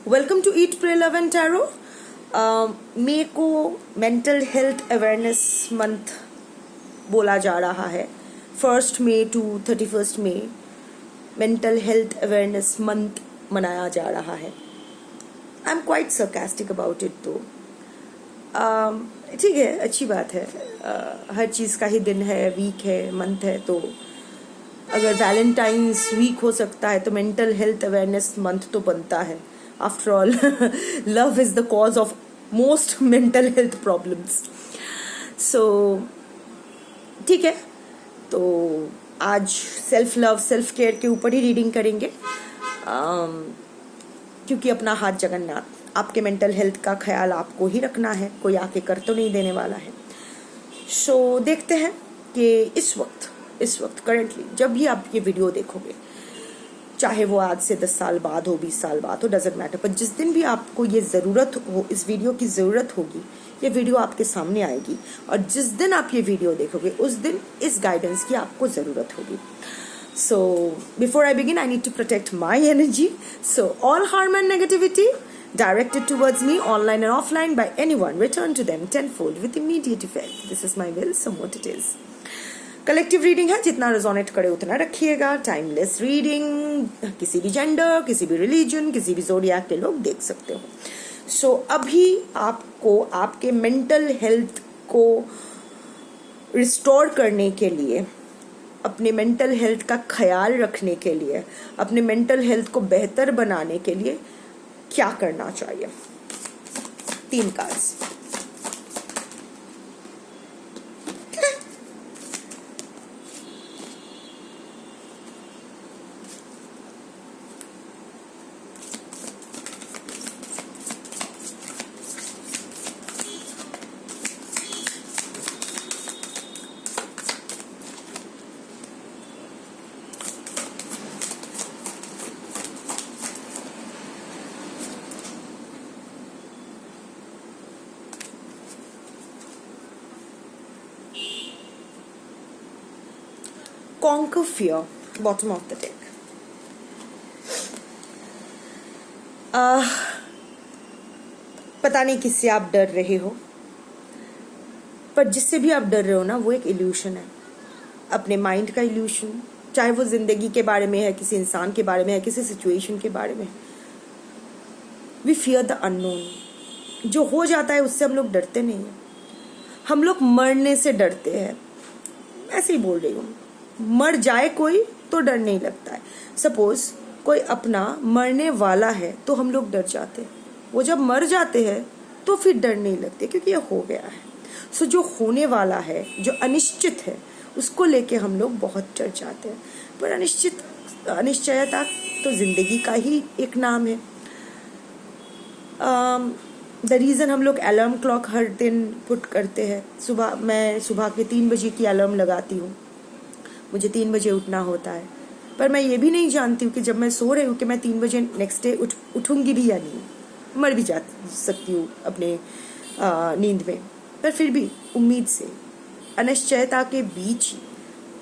Welcome to eat pray love and tarot. May को mental health awareness month बोला जा रहा है। 1 मई टू 31 मई मेंटल हेल्थ अवेयरनेस मंथ मनाया जा रहा है। I am quite sarcastic about it तो ठीक है, अच्छी बात है। हर चीज़ का ही दिन है, वीक है, मंथ है, तो अगर वैलेंटाइंस वीक हो सकता है तो मेंटल हेल्थ अवेयरनेस मंथ तो बनता है। After all love is the cause of most mental health problems. So ठीक है, तो आज सेल्फ लव सेल्फ केयर के ऊपर ही रीडिंग करेंगे, क्योंकि अपना हाथ जगन्नाथ, आपके मेंटल हेल्थ का ख्याल आपको ही रखना है, कोई आके कर तो नहीं देने वाला है। सो देखते हैं कि इस वक्त करंटली जब भी आप ये वीडियो देखोगे, चाहे वो आज से 10 साल बाद हो, 20 साल बाद हो, डजेंट मैटर, पर जिस दिन भी आपको ये ज़रूरत हो, इस वीडियो की ज़रूरत होगी, ये वीडियो आपके सामने आएगी, और जिस दिन आप ये वीडियो देखोगे उस दिन इस गाइडेंस की आपको ज़रूरत होगी। So before I begin, I need to protect my energy. So all harm and negativity directed towards me, online and offline, by anyone, return to them tenfold with immediate effect. This is my will, so what it is. Collective reading है, जितना resonate करे उतना रखिएगा। Timeless reading, किसी भी gender, किसी भी religion, किसी भी ज़ोडिएक के लोग देख सकते हो। सो अभी आपको आपके मेंटल हेल्थ को रिस्टोर करने के लिए, अपने मेंटल हेल्थ का ख्याल रखने के लिए, अपने मेंटल हेल्थ को बेहतर बनाने के लिए क्या करना चाहिए। 3 cards. Conquer fear, bottom of the deck. पता नहीं किससे आप डर रहे हो, पर जिससे भी आप डर रहे हो ना, वो एक इल्यूशन है, अपने माइंड का इल्यूशन। चाहे वो जिंदगी के बारे में है, किसी इंसान के बारे में है, किसी सिचुएशन के बारे में है। We fear the unknown. जो हो जाता है उससे हम लोग डरते नहीं हैं, हम लोग मरने से डरते हैं। ऐसे ही बोल रही हूँ, मर जाए कोई तो डर नहीं लगता है। सपोज कोई अपना मरने वाला है तो हम लोग डर जाते हैं, वो जब मर जाते हैं तो फिर डर नहीं लगते, क्योंकि ये हो गया है। सो जो होने वाला है, जो अनिश्चित है, उसको लेके हम लोग बहुत डर जाते हैं। पर अनिश्चयता तो जिंदगी का ही एक नाम है। द रीज़न हम लोग अलार्म क्लॉक हर दिन पुट करते हैं। मैं सुबह के 3 बजे की अलार्म लगाती हूँ, मुझे 3 बजे उठना होता है, पर मैं ये भी नहीं जानती हूँ कि जब मैं सो रही हूँ कि मैं 3 बजे नेक्स्ट डे उठूंगी भी या नहीं। मर भी जा सकती हूँ अपने नींद में, पर फिर भी उम्मीद से, अनिश्चयता के बीच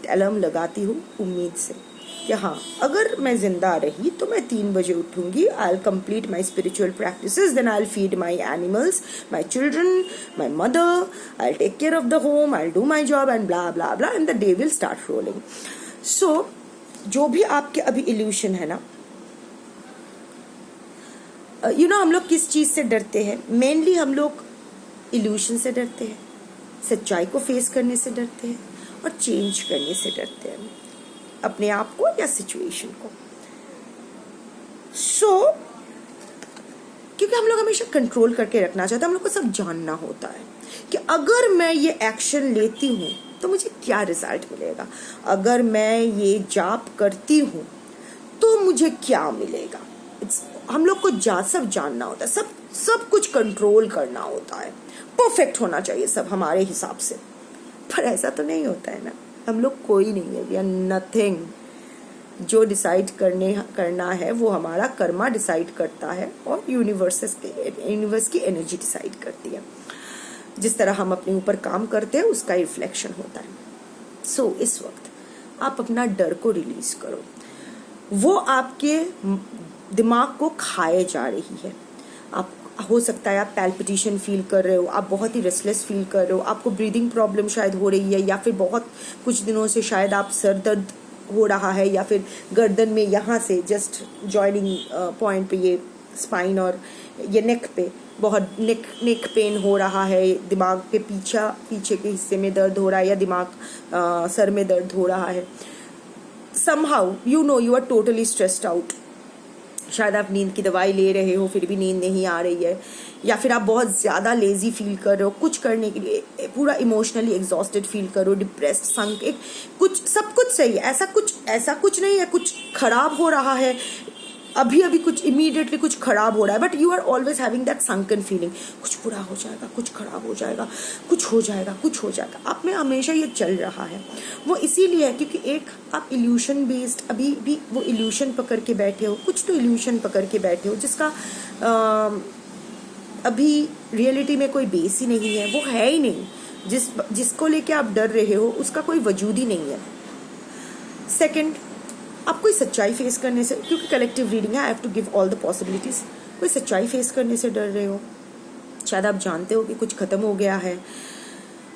अलार्म लगाती हूँ, उम्मीद से कि हाँ, अगर मैं जिंदा रही तो मैं 3 बजे उठूंगी। I will complete my spiritual practices, then I will feed my animals, my children, my mother, I will take care of the home, I will do my job and blah blah blah, and the day will start rolling. So जो भी आपके अभी evolution है ना, हम लोग किस चीज़ से डरते हैं? मेनली हम लोग इल्यूशन से डरते हैं, सच्चाई को फेस करने से डरते हैं, और चेंज करने से डरते हैं, अपने आप को या सिचुएशन को। क्योंकि हम लोग हमेशा कंट्रोल करके रखना चाहते हैं, हम लोग को सब जानना होता है कि अगर मैं ये एक्शन लेती हूँ तो मुझे क्या रिजल्ट मिलेगा, अगर मैं ये जाप करती हूँ तो मुझे क्या मिलेगा। हम लोग को सब जानना होता है, सब कुछ कंट्रोल करना होता है, परफेक्ट होना चाहिए सब हमारे हिसाब से। पर ऐसा तो नहीं होता है ना, हम लोग कोई नहीं है, वी आर नथिंग। जो डिसाइड करना है वो हमारा कर्मा डिसाइड करता है, और यूनिवर्स की एनर्जी डिसाइड करती है। जिस तरह हम अपने ऊपर काम करते हैं उसका रिफ्लेक्शन होता है। सो इस वक्त आप अपना डर को रिलीज करो। वो आपके दिमाग को खाए जा रही है। आप हो सकता है आप पैल्पिटेशन फील कर रहे हो, आप बहुत ही रेस्टलेस फील कर रहे हो, आपको ब्रीदिंग प्रॉब्लम शायद हो रही है, या फिर बहुत कुछ दिनों से शायद आप सर दर्द हो रहा है, या फिर गर्दन में यहाँ से जस्ट जॉइनिंग पॉइंट पे ये स्पाइन और ये नेक पे बहुत नेक पेन हो रहा है, दिमाग के पीछे के हिस्से में दर्द हो रहा है, या दिमाग सर में दर्द हो रहा है। somehow you know you are totally stressed out। शायद आप नींद की दवाई ले रहे हो फिर भी नींद नहीं आ रही है, या फिर आप बहुत ज़्यादा लेजी फील कर रहे हो, कुछ करने के लिए पूरा इमोशनली एग्जॉस्टेड फील कर रहे हो, डिप्रेस्ड, संक, एक कुछ सब कुछ सही है, ऐसा कुछ नहीं है, कुछ खराब हो रहा है, अभी कुछ इमीडिएटली कुछ खराब हो रहा है, but you are always having that sunken feeling, कुछ बुरा हो जाएगा, कुछ खराब हो जाएगा, कुछ हो जाएगा, आप में हमेशा ये चल रहा है। वो इसीलिए है क्योंकि एक आप इल्यूशन बेस्ड अभी भी वो इल्यूशन पकड़ के बैठे हो, कुछ तो इल्यूशन पकड़ के बैठे हो जिसका अभी रियलिटी में कोई बेस ही नहीं है, वो है ही नहीं, जिसको लेके आप डर रहे हो उसका कोई वजूद ही नहीं है। सेकंड, आप कोई सच्चाई फेस करने से, क्योंकि कलेक्टिव रीडिंग है, I have to give all the possibilities, कोई सच्चाई फेस करने से डर रहे हो, शायद आप जानते हो कि कुछ खत्म हो गया है,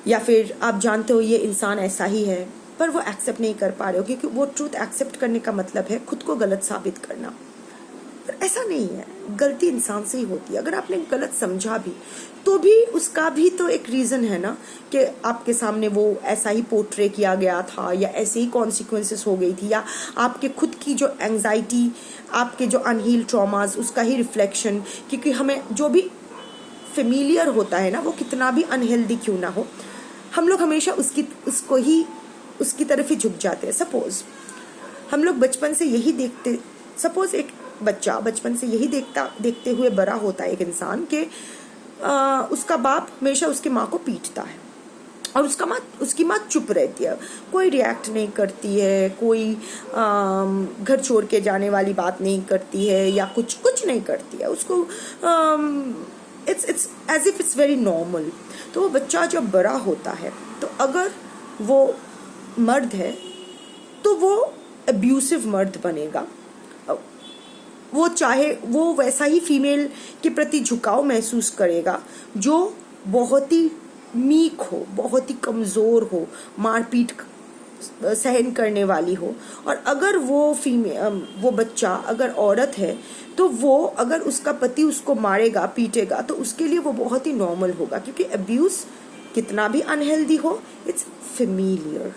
या फिर आप जानते हो ये इंसान ऐसा ही है, पर वो एक्सेप्ट नहीं कर पा रहे हो, क्योंकि वो ट्रूथ एक्सेप्ट करने का मतलब है खुद को गलत साबित करना। पर ऐसा नहीं है, गलती इंसान से ही होती है। अगर आपने गलत समझा भी तो भी उसका भी तो एक रीज़न है ना, कि आपके सामने वो ऐसा ही पोर्ट्रे किया गया था, या ऐसे ही कॉन्सिक्वेंसेस हो गई थी, या आपके खुद की जो एंग्जाइटी, आपके जो अनहील ट्रॉमास, उसका ही रिफ्लेक्शन। क्योंकि हमें जो भी फेमिलियर होता है ना, वो कितना भी अनहेल्दी क्यों ना हो, हम लोग हमेशा उसकी तरफ ही झुक जाते हैं। सपोज हम लोग बचपन से यही देखते, सपोज एक बच्चा बचपन से यही देखते हुए बड़ा होता है एक इंसान के उसका बाप हमेशा उसकी माँ को पीटता है, और उसकी माँ चुप रहती है, कोई रिएक्ट नहीं करती है, कोई घर छोड़ के जाने वाली बात नहीं करती है, या कुछ नहीं करती है, उसको it's as if it's very normal. तो वो बच्चा जब बड़ा होता है तो अगर वो मर्द है तो वो अब्यूसिव मर्द बनेगा, वो वैसा ही फीमेल के प्रति झुकाव महसूस करेगा जो बहुत ही मीक हो, बहुत ही कमज़ोर हो, मारपीट सहन करने वाली हो। और अगर वो बच्चा अगर औरत है तो वो अगर उसका पति उसको मारेगा, पीटेगा, तो उसके लिए वो बहुत ही नॉर्मल होगा, क्योंकि अब्यूज़ कितना भी अनहेल्दी हो, इट्स फेमिलियर।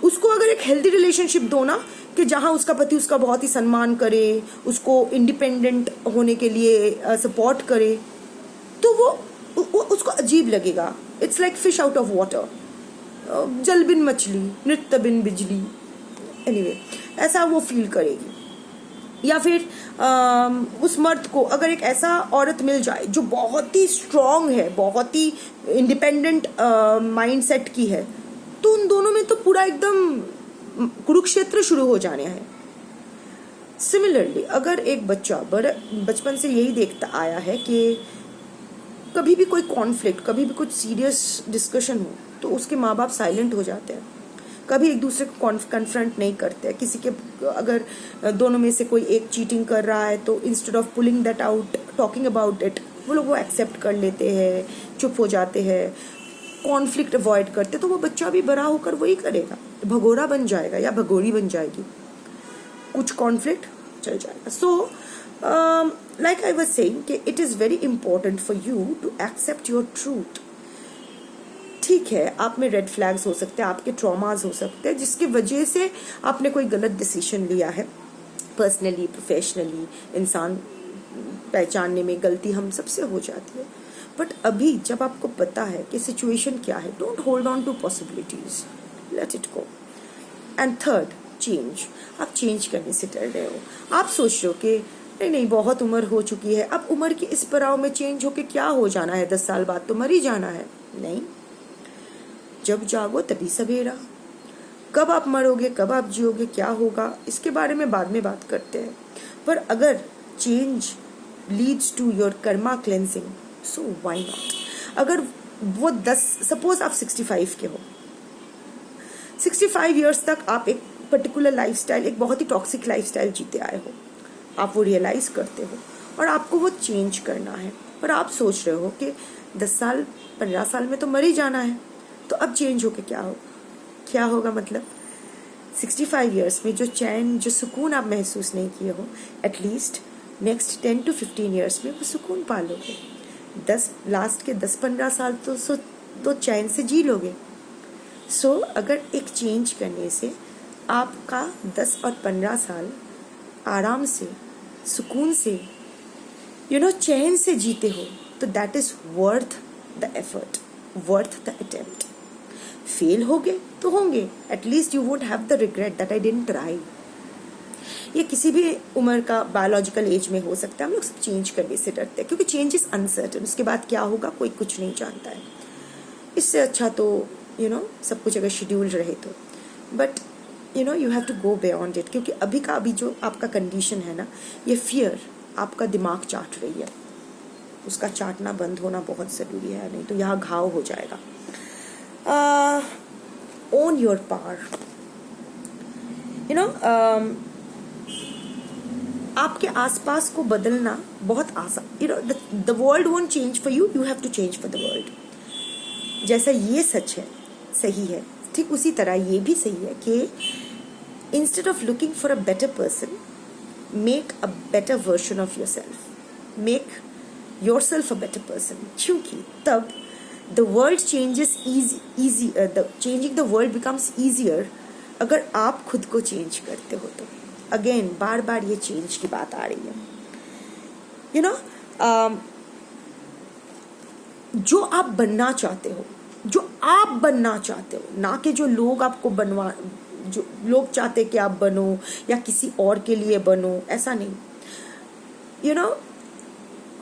उसको अगर एक हेल्दी रिलेशनशिप दो ना, कि जहाँ उसका पति उसका बहुत ही सम्मान करे, उसको इंडिपेंडेंट होने के लिए सपोर्ट करे, तो वो उसको अजीब लगेगा। It's like fish out of water, जल बिन मछली, नृत्य बिन बिजली, एनीवे ऐसा वो फील करेगी। या फिर उस मर्द को अगर एक ऐसा औरत मिल जाए जो बहुत ही स्ट्रांग है, बहुत ही इंडिपेंडेंट माइंडसेट की है, तो उन दोनों में तो पूरा एकदम कुरुक्षेत्र शुरू हो जाने हैं। सिमिलरली अगर एक बच्चा बचपन से यही देखता आया है कि कभी भी कोई कॉन्फ्लिक्ट, कभी भी कुछ सीरियस डिस्कशन हो तो उसके माँ बाप साइलेंट हो जाते हैं, कभी एक दूसरे को कन्फ्रंट नहीं करते। किसी के अगर दोनों में से कोई एक चीटिंग कर रहा है तो instead of pulling that out, talking about it, वो लोग वो एक्सेप्ट कर लेते हैं, चुप हो जाते हैं, कॉन्फ्लिक्ट अवॉइड करते। तो वो बच्चा भी बड़ा होकर वही करेगा, भगोड़ा बन जाएगा या भगोड़ी बन जाएगी, कुछ कॉन्फ्लिक्ट चल जाएगा। So like I was saying कि it is very important for you to accept your truth. ठीक है, आप में रेड फ्लैग्स हो सकते हैं, आपके ट्रॉमास हो सकते हैं जिसकी वजह से आपने कोई गलत डिसीजन लिया है, पर्सनली, प्रोफेशनली। इंसान पहचानने में गलती हम सबसे हो जाती है, बट अभी जब आपको पता है कि सिचुएशन क्या है, don't hold on to possibilities, let it go. And third, change. आप चेंज करने से डर रहे हो, आप सोच रहे हो कि नहीं बहुत उम्र हो चुकी है, अब उम्र के इस पड़ाव में चेंज होके क्या हो जाना है, 10 साल बाद तो मर ही जाना है। नहीं, जब जागो तभी सवेरा। कब आप मरोगे, कब आप जियोगे, क्या होगा, इसके बारे में बाद में बात करते हैं। पर अगर change leads to your karma cleansing, so why not. अगर वो 10, सपोज आप 65 के हो, 65 ईयर्स तक आप एक पर्टिकुलर लाइफस्टाइल, एक बहुत ही टॉक्सिक लाइफस्टाइल जीते आए हो, आप वो रियलाइज करते हो और आपको वो चेंज करना है, और आप सोच रहे हो कि 10 साल 15 साल में तो मर ही जाना है, तो अब चेंज होके क्या होगा, मतलब 65 ईयर्स में जो चैन, जो सुकून आप महसूस नहीं किए हो, एटलीस्ट नेक्स्ट 10 to 15 ईयर्स में वो सुकून पा लोगे। लास्ट के 10-15 साल तो चैन से जी लोगे। सो अगर एक चेंज करने से आपका 10 और 15 साल आराम से, सुकून से, चैन से जीते हो, तो that is worth the effort, worth the attempt. Fail होगे तो होंगे, at least you won't have the regret that I didn't try. ये किसी भी उम्र का बायोलॉजिकल एज में हो सकता है। हम लोग सब चेंज करने से डरते हैं क्योंकि चेंज इज अनसर्टन, उसके बाद क्या होगा कोई कुछ नहीं जानता है। इससे अच्छा तो सब कुछ अगर शेड्यूल रहे तो, but you have to go beyond it, क्योंकि अभी का अभी जो आपका कंडीशन है ना, ये फियर आपका दिमाग चाट रही है, उसका चाटना बंद होना बहुत ज़रूरी है, नहीं तो यहाँ घाव हो जाएगा। ओन योर पावर, आपके आसपास को बदलना बहुत आसान। The world won't change for you, you have to change for the world. जैसा ये सच है, सही है, ठीक उसी तरह ये भी सही है कि instead of looking for a better person, make a better version of your self, make your self a better person, क्योंकि तब the world changes easy, changing the world becomes easier अगर आप खुद को चेंज करते हो तो। अगेन बार बार ये चेंज की बात आ रही है। जो आप बनना चाहते हो, जो आप बनना चाहते हो, ना कि जो लोग आपको जो लोग चाहते कि आप बनो या किसी और के लिए बनो, ऐसा नहीं।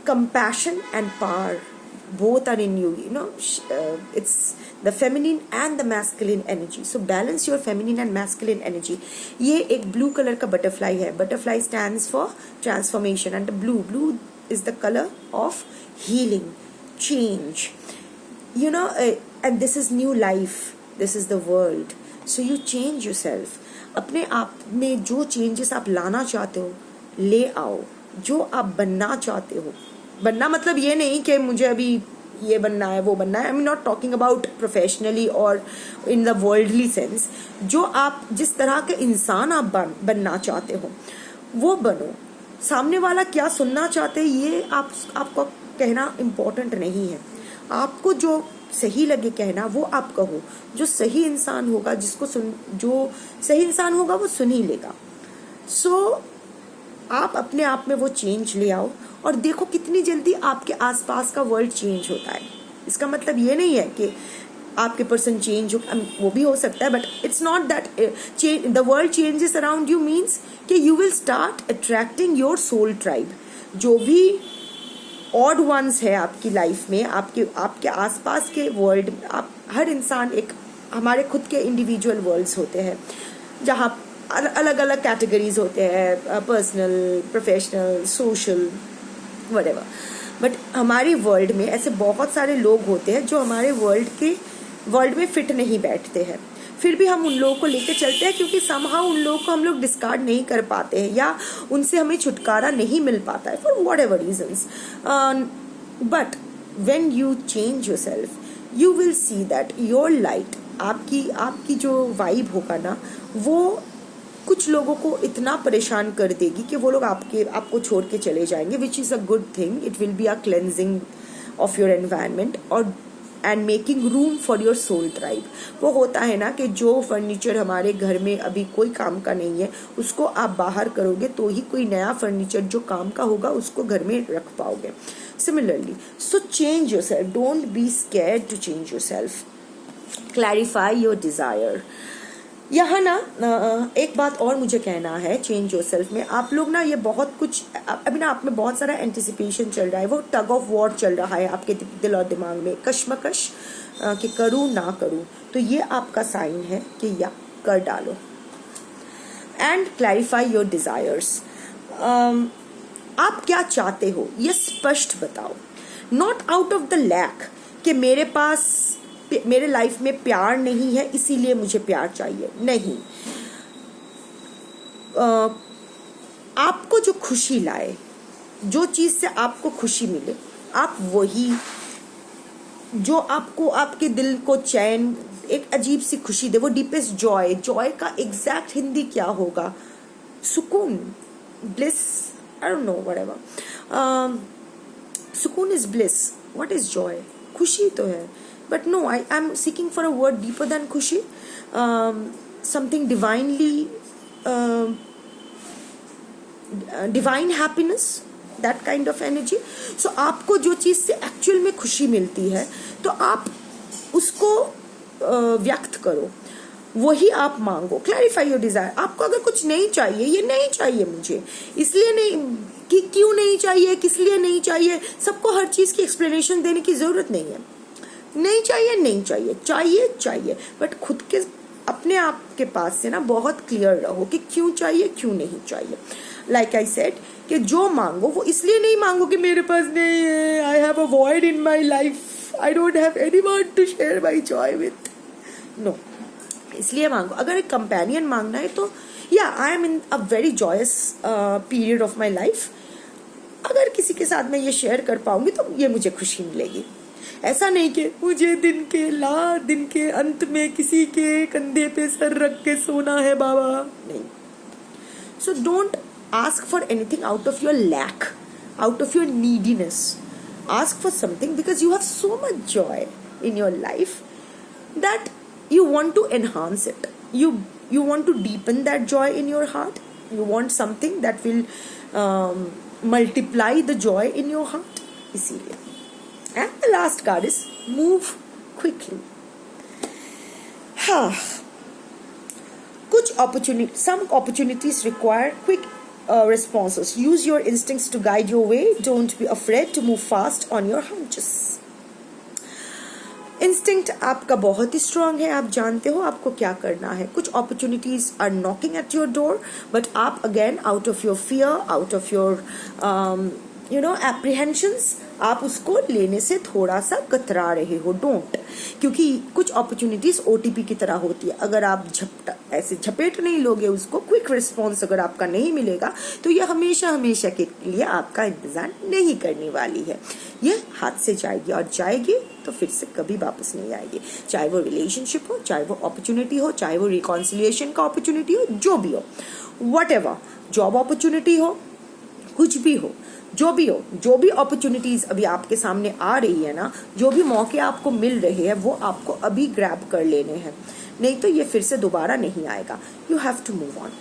Compassion and power both are in you. It's the feminine and the masculine energy. So balance your feminine and masculine energy. ये एक blue color का butterfly है. Butterfly stands for transformation, and the blue is the color of healing, change. And this is new life. This is the world. So you change yourself. अपने आप में जो changes आप लाना चाहते हो ले आओ। जो आप बनना चाहते हो, बनना मतलब ये नहीं कि मुझे अभी ये बनना है वो बनना है। I am not talking about professionally और इन द वर्ल्डली सेंस। जो आप जिस तरह के इंसान आप बनना चाहते हो वो बनो। सामने वाला क्या सुनना चाहते हैं ये आपको कहना इम्पोर्टेंट नहीं है। आपको जो सही लगे कहना वो आप कहो। जो सही इंसान होगा जो सही इंसान होगा वो सुन ही लेगा। सो आप अपने आप में वो चेंज ले आओ और देखो कितनी जल्दी आपके आसपास का वर्ल्ड चेंज होता है। इसका मतलब ये नहीं है कि आपके पर्सन चेंज हो, वो भी हो सकता है, but it's not that the world changes around you means कि you will start attracting your soul tribe. जो भी ऑड वंस है आपकी लाइफ में, आपके आसपास के वर्ल्ड, आप हर इंसान एक, हमारे खुद के इंडिविजुअल वर्ल्ड्स होते हैं जहाँ अलग अलग कैटेगरीज होते हैं, personal, professional, social, whatever. But हमारी वर्ल्ड में ऐसे बहुत सारे लोग होते हैं जो हमारे वर्ल्ड में फिट नहीं बैठते हैं, फिर भी हम उन लोगों को लेके चलते हैं क्योंकि समहाउ उन लोगों को हम लोग डिस्कार्ड नहीं कर पाते हैं या उनसे हमें छुटकारा नहीं मिल पाता है for whatever reasons. But when you change yourself you will see that your light, आपकी जो वाइब होगा ना, वो कुछ लोगों को इतना परेशान कर देगी कि वो लोग आपको छोड़ के चले जाएंगे, which is a good thing. It will be a cleansing of your environment और and making room for your soul tribe. वो होता है ना कि जो फर्नीचर हमारे घर में अभी कोई काम का नहीं है उसको आप बाहर करोगे तो ही कोई नया फर्नीचर जो काम का होगा उसको घर में रख पाओगे। Similarly, so change yourself, don't be scared to change yourself, clarify your desire. यहाँ ना एक बात और मुझे कहना है चेंज योरसेल्फ में। आप लोग ना ये बहुत कुछ अभी ना आप में बहुत सारा एंटिसिपेशन चल रहा है, वो टग ऑफ वॉर चल रहा है आपके दिल और दिमाग में, कश्मकश कि करूँ ना करूँ। तो ये आपका साइन है कि या कर डालो। And clarify your desires. आप क्या चाहते हो ये स्पष्ट बताओ, not out of the lack कि मेरे लाइफ में प्यार नहीं है इसीलिए मुझे प्यार चाहिए, नहीं। आपको जो खुशी लाए, जो चीज से आपको खुशी मिले, आप वही, जो आपको आपके दिल को चैन, एक अजीब सी खुशी दे, वो डीपेस्ट जॉय। जॉय का एग्जैक्ट हिंदी क्या होगा? सुकून, bliss, I don't know, whatever. सुकून is bliss, what is joy? खुशी तो है, but no, I am seeking for a word deeper than खुशी, something divinely, divine happiness, that kind of energy. So आपको जो चीज से एक्चुअल में खुशी मिलती है तो आप उसको व्यक्त करो, वही आप मांगो। Clarify your desire. आपको अगर कुछ नहीं चाहिए, ये नहीं चाहिए मुझे, इसलिए नहीं, कि क्यों नहीं चाहिए, किस लिए नहीं चाहिए, सबको हर चीज की एक्सप्लेनेशन देने की जरूरत नहीं है। नहीं चाहिए, नहीं चाहिए, चाहिए चाहिए, बट खुद के अपने आप के पास से ना बहुत क्लियर रहो कि क्यों चाहिए, क्यों नहीं चाहिए। लाइक आई सेड कि जो मांगो वो इसलिए नहीं मांगो कि मेरे पास नहीं है, I have a void in my life, I don't have anyone to share my joy with. No, इसलिए मांगो। अगर एक कंपेनियन मांगना है तो या I am in a very joyous period of my life, अगर किसी के साथ मैं ये शेयर कर पाऊंगी तो ये मुझे खुशी मिलेगी। ऐसा नहीं कि मुझे दिन के अंत में किसी के कंधे पे सर रख के सोना है बाबा, नहीं। So don't ask for anything out of your lack, out of your neediness. Ask for something because you have so much joy in your life that you want to enhance it. You want to deepen that joy in your heart. You want something that will multiply the joy in your heart. इसीलिए. And the last card is move quickly. हाँ, some opportunities require quick responses. Use your instincts to guide your way. Don't be afraid to move fast on your hunches. Instinct आपका बहुत ही strong है, आप जानते हो आपको क्या करना है। कुछ opportunities are knocking at your door, but आप again out of your fear, out of your apprehensions, आप उसको लेने से थोड़ा सा कतरा रहे हो। डोंट, क्योंकि कुछ अपॉर्चुनिटीज ओटीपी की तरह होती है। अगर आप ऐसे झपेट नहीं लोगे उसको, क्विक रिस्पॉन्स अगर आपका नहीं मिलेगा तो ये हमेशा हमेशा के लिए आपका इंतजार नहीं करने वाली है। ये हाथ से जाएगी और जाएगी तो फिर से कभी वापस नहीं आएगी। चाहे वो रिलेशनशिप हो, चाहे वो अपॉर्चुनिटी हो, चाहे वो रिकॉन्सिलिएशन का अपॉर्चुनिटी हो, जो भी हो, व्हाटएवर, जॉब अपॉर्चुनिटी हो, कुछ भी हो, जो भी हो, जो भी अपॉर्चुनिटीज अभी आपके सामने आ रही है ना, जो भी मौके आपको मिल रहे हैं, वो आपको अभी ग्रैब कर लेने हैं, नहीं तो ये फिर से दोबारा नहीं आएगा। You have to move on.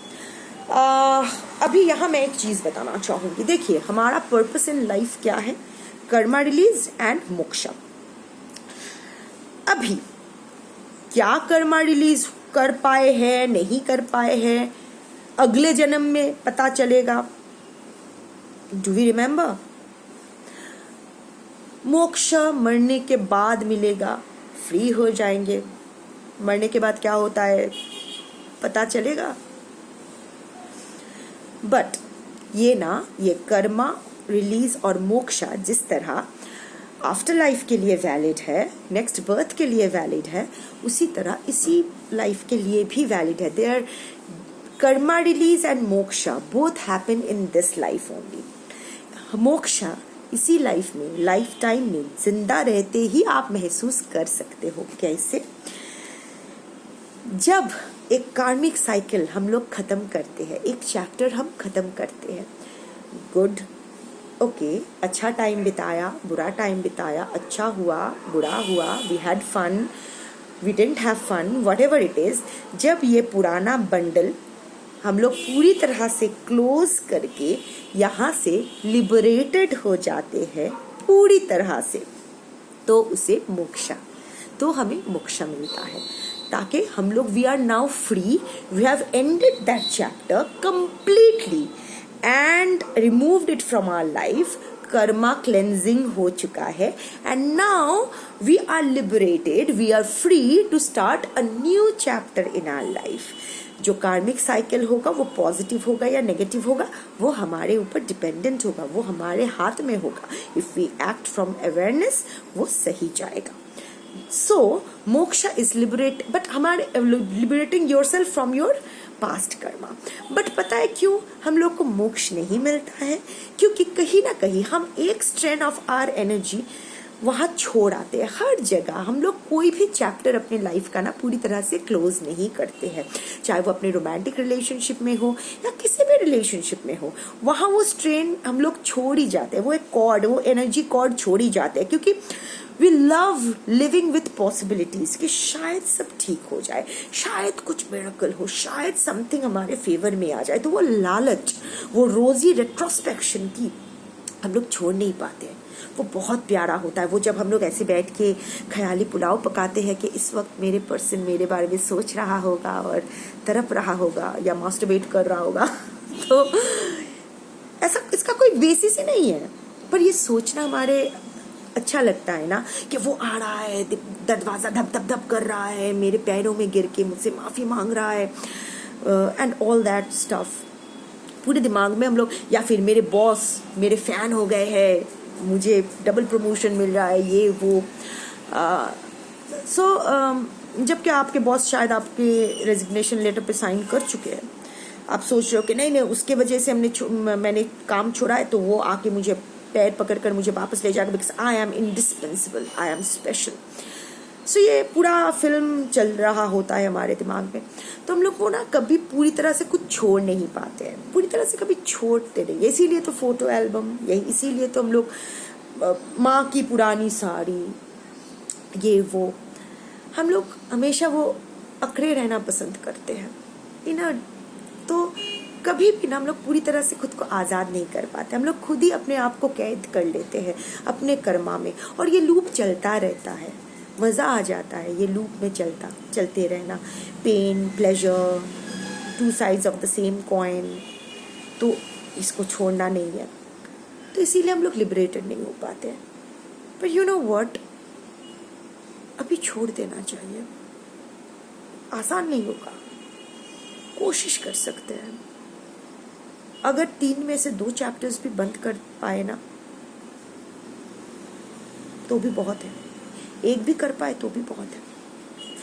अभी यहाँ मैं एक चीज बताना चाहूंगी। देखिए, हमारा पर्पस इन लाइफ क्या है? Karma release and moksha. अभी क्या कर्मा रिलीज कर पाए हैं, नहीं कर पाए हैं, अगले जन्म में पता चलेगा। Do we remember? मोक्ष मरने के बाद मिलेगा, फ्री हो जाएंगे। मरने के बाद क्या होता है पता चलेगा। बट ये कर्मा रिलीज और मोक्षा जिस तरह आफ्टर लाइफ के लिए वैलिड है, नेक्स्ट बर्थ के लिए वैलिड है, उसी तरह इसी लाइफ के लिए भी वैलिड है। There karma release and moksha both happen in this life only. मोक्षा इसी लाइफ में, लाइफ टाइम में जिंदा रहते ही आप महसूस कर सकते हो। कैसे? जब एक कार्मिक साइकिल हम लोग खत्म करते हैं, एक चैप्टर हम खत्म करते हैं, गुड, ओके, अच्छा टाइम बिताया, बुरा टाइम बिताया, अच्छा हुआ, बुरा हुआ, we had fun, we didn't have fun, whatever it is. जब ये पुराना बंडल हम लोग पूरी तरह से क्लोज करके यहाँ से लिबरेटेड हो जाते हैं पूरी तरह से, तो उसे मोक्षा, तो हमें मोक्षा मिलता है। ताकि हम लोग we are now free, we have ended that chapter completely and removed it from our life. कर्मा क्लेंजिंग हो चुका है and now we are liberated, we are free to start a new chapter in our life. जो karmic cycle होगा वो positive होगा या negative होगा, वो हमारे ऊपर डिपेंडेंट होगा, वो हमारे हाथ में होगा। If we act from awareness वो सही जाएगा। So moksha is liberate, but हमारे liberating yourself from your past karma. But पता है क्यों हम लोग को मोक्ष नहीं मिलता है? क्योंकि कहीं ना कहीं हम एक स्ट्रैंड ऑफ आवर एनर्जी वहाँ छोड़ आते हैं। हर जगह हम लोग कोई भी चैप्टर अपने लाइफ का ना पूरी तरह से क्लोज नहीं करते हैं, चाहे वो अपने रोमांटिक रिलेशनशिप में हो या किसी भी रिलेशनशिप में हो, वहाँ वो स्ट्रेन हम लोग छोड़ ही जाते हैं, वो एक कॉर्ड, वो एनर्जी कॉर्ड छोड़ ही जाते हैं, क्योंकि we love living with possibilities कि शायद सब ठीक हो जाए, शायद कुछ मिरेकल हो, शायद समथिंग हमारे फेवर में आ जाए। तो वो लालच, वो रोजी रेट्रोस्पेक्शन की हम लोग छोड़ नहीं पाते हैं। वो बहुत प्यारा होता है वो जब हम लोग ऐसे बैठ के ख्याली पुलाव पकाते हैं कि इस वक्त मेरे पर्सन मेरे बारे में सोच रहा होगा और तड़प रहा होगा या मास्टरबेट कर रहा होगा। तो ऐसा इसका कोई बेसिस ही नहीं है, पर ये सोचना हमारे अच्छा लगता है ना कि वो आ रहा है, दरवाजा धप धप धप कर रहा है, मेरे पैरों में गिर के मुझसे माफी मांग रहा है एंड ऑल दैट स्टफ पूरे दिमाग में हम लोग। या फिर मेरे बॉस मेरे फैन हो गए हैं, मुझे डबल प्रमोशन मिल रहा है, ये वो। जबकि आपके बॉस शायद आपके रेजिग्नेशन लेटर पे साइन कर चुके हैं, आप सोच रहे हो कि नहीं उसके वजह से मैंने काम छोड़ा है तो वो आके मुझे पैर पकड़कर मुझे वापस ले जाकर, because I am indispensable, I am special. So ये पूरा फिल्म चल रहा होता है हमारे दिमाग में। तो हम लोग वो ना कभी पूरी तरह से कुछ छोड़ नहीं पाते हैं, पूरी तरह से कभी छोड़ते नहीं। इसीलिए तो फोटो एल्बम, यही इसीलिए तो हम लोग माँ की पुरानी साड़ी, ये वो, हम लोग हमेशा वो अकड़े रहना पसंद करते हैं इनर। तो कभी भी ना हम लोग पूरी तरह से खुद को आज़ाद नहीं कर पाते, हम लोग खुद ही अपने आप को कैद कर लेते हैं अपने कर्मा में, और ये लूप चलता रहता है। मज़ा आ जाता है ये लूप में चलते रहना, pain pleasure, two sides of the same coin. तो इसको छोड़ना नहीं है, तो इसीलिए हम लोग लिबरेटेड नहीं हो पाते हैं। पर यू नो व्हाट, अभी छोड़ देना चाहिए। आसान नहीं होगा, कोशिश कर सकते हैं। अगर 3 में से 2 चैप्टर्स भी बंद कर पाए ना तो भी बहुत है, एक भी कर पाए तो भी बहुत है।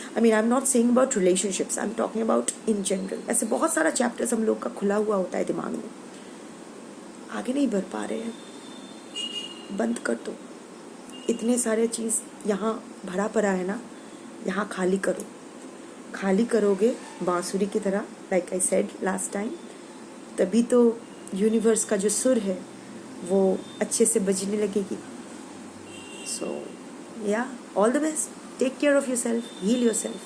I mean I am not saying about relationships, I am talking about in general. ऐसे बहुत सारा चैप्टर्स हम लोग का खुला हुआ होता है दिमाग में, आगे नहीं बढ़ पा रहे हैं, बंद कर दो। इतने सारे चीज़ यहाँ भरा पड़ा है ना, यहाँ खाली करो। खाली करोगे बांसुरी की तरह, like I said last time, तभी तो यूनिवर्स का जो सुर है वो अच्छे से बजने लगेगी। सो या all the best, take care of yourself, heal yourself.